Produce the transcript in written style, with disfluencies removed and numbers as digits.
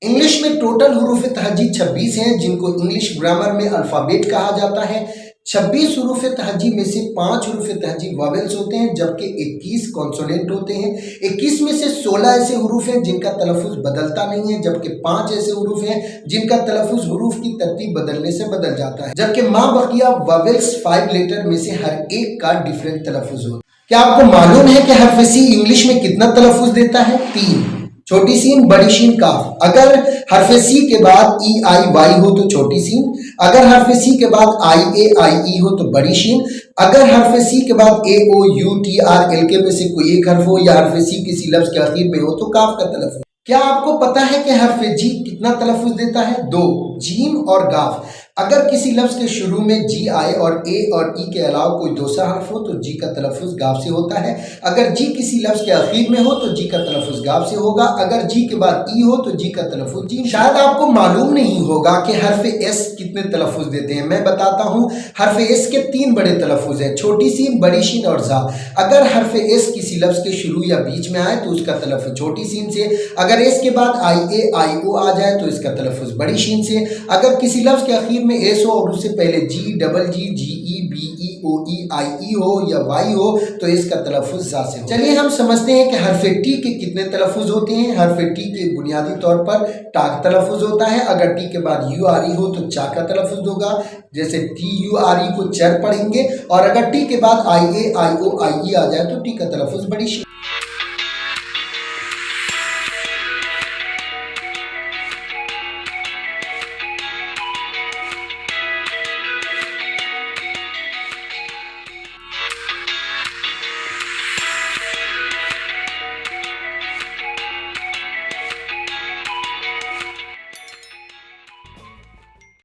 English में total हुरूफ तहजी 26 हैं, जिनको इंग्लिश ग्रामर में अल्फ़ाबेट कहा जाता है। 26 हुरूफ तहजी में से 5 हुरूफ तहजी वॉवेल्स होते हैं, जबकि 21 कॉन्सोनेंट होते हैं। 21 में से 16 ऐसे हुरूफ हैं जिनका तलफ़ुज़ बदलता नहीं है, जबकि 5 ऐसे हुरूफ हैं जिनका तलफ़ुज़ हुरूफ की तरतीब बदलने से बदल जाता है। जबकि माँ बकिया वॉवेल्स 5 लेटर में से हर एक का डिफरेंट तलफ़ुज़ होता है। क्या आपको मालूम है कि हर्फ सी इंग्लिश में कितना तलफ़ुज़ देता है? 3। छोटी सीन, बड़ी शीन, काफ। अगर हर्फ सी के बाद ई आई वाई हो तो छोटी सीन, अगर हर्फ सी के बाद आई ए आई ई हो तो बड़ी शीन, अगर हर्फ सी के बाद ए ओ यू टी आर एल के में से कोई एक हर्फ हो या हर्फ सी किसी लफ्ज के आखिर में हो तो काफ का तलफ़ुज़। क्या आपको पता है कि हर्फ जी कितना तलफ़ुज़ देता है? 2। जीम और गाफ। अगर किसी लफ्ज के शुरू में जी आए और ए और ई के अलावा कोई दूसरा हर्फ हो तो जी का तलफ़ुज़ गाफ से होता है। अगर जी किसी लफ्ज के आखिर में हो तो जी का तलफ़ुज़ गाफ से होगा। अगर जी के बाद ई हो तो जी का तलफ़ुज़ जी। शायद आपको मालूम नहीं होगा कि हर्फ एस कितने तलफ़ुज़ देते हैं। मैं बताता हूँ। हर्फ एस के 3 बड़े तलफ़ुज़ हैं, छोटी सीन, बड़ी शीन और जा। अगर हर्फ एस किसी लफ्ज के शुरू या बीच में आए तो उसका तलफ़ुज़ छोटी सीन से। अगर एस के बाद आई ए आई ओ आ जाए तो इसका तलफ़ुज़ बड़ी शीन से। अगर किसी लफ्ज के आखिर में एस हो और उससे पहले जी डबल जी जी ई बी ई ओ ई आई ई हो या वाई हो तो इसका तलफ़ुज़ जा से हो। चलिए हम समझते हैं कि हर्फ टी के कितने तलफ़ुज़ होते हैं। हर्फ टी के बुनियादी तौर पर टा का तलफ़ुज़ होता है। अगर टी के बाद यू आर ई हो तो चा का तलफ़ुज़ होगा, जैसे टी यू आर ई को चर पढ़ेंगे। और अगर टी के बाद आई ए आई ओ आई ई आ जाए तो टी का तलफ़ुज़ बड़ी शी।